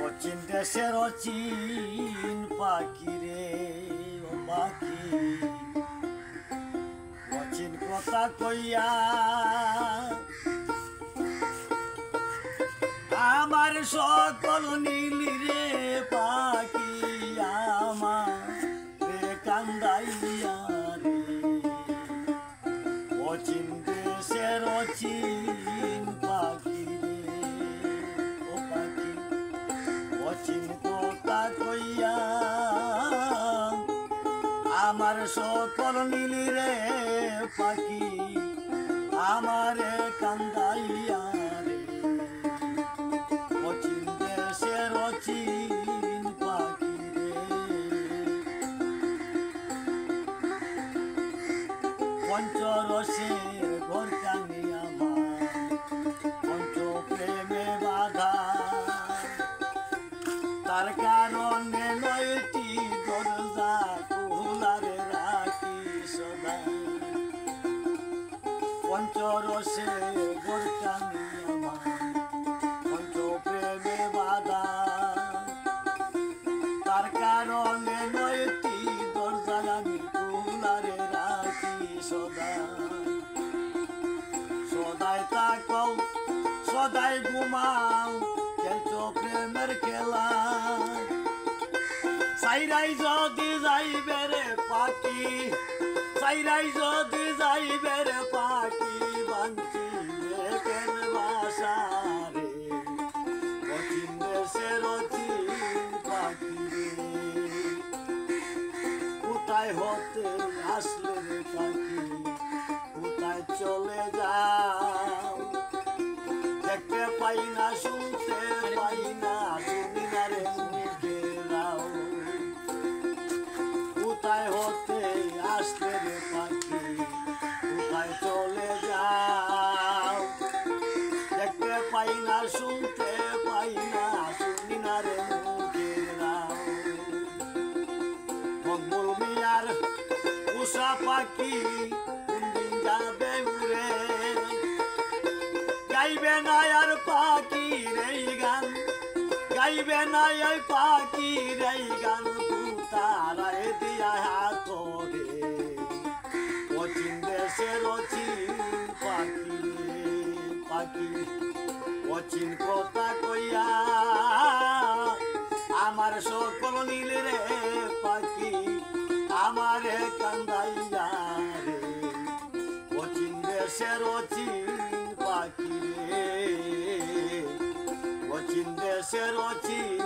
অচিন দেশের অচিন পাখি রে ও পাখি অচিন কথা কইয়া আমার সকল নীলি রে পাখি আমার কান্দাইয়া রে অচিন দেশের অচিন পাখি রে ও পাখি অচিন কথা কইয়া আমার সকল নীলি রে পাখি আমারে কান্দাইয়া রে অচিন দেশের অচিন পাখি রে পঞ্চরসের ঘর কানে আমার পঞ্চ প্রেমে বাধা তার কারণে নয়টি দরজা খোলারে রাখি সদা পঞ্চরসের ঘর কানে আমার পঞ্চ প্রেমে বাধা তার কারণে নয়টি দরজা আমি খোলারে রাখি সদাই সদাই তাকাও সদাই ঘুমাও খেলছো প্রেমের খেলা সাইরাই যদি যাইবে রে পাখি সাইরাই যদি যাইবে রে পাখি বাঞ্চি কেন বাসা রে অচিন দেশের অচিন পাখি রে কোথায় হতে আসলে রে পাখি কোথায় চলে যাও দেখতে পাই না শুনতে পাই না শুনি না রে মুখে দাও কোথায় হতে আসলে রে পাখি কোথায় চলে যাও দেখতে পাই না শুনতে পাই না শুনি না রে মুখে দাও মকবুল মিয়ার উষা পাখি কোনদিন যাবে উড়ে গাইবে না আর পাখি রে গান গাইবে না ওই পাখি রে গান তারায় দিয়া হাত রে অচিন দেশের অচিন পাখি রে পাখি অচিন কথা কইয়া আমার সকল নীল রে পাখি আমারে কান্দাইয়া রে অচিন দেশের অচিন পাখি রে অচিন দেশের অচিন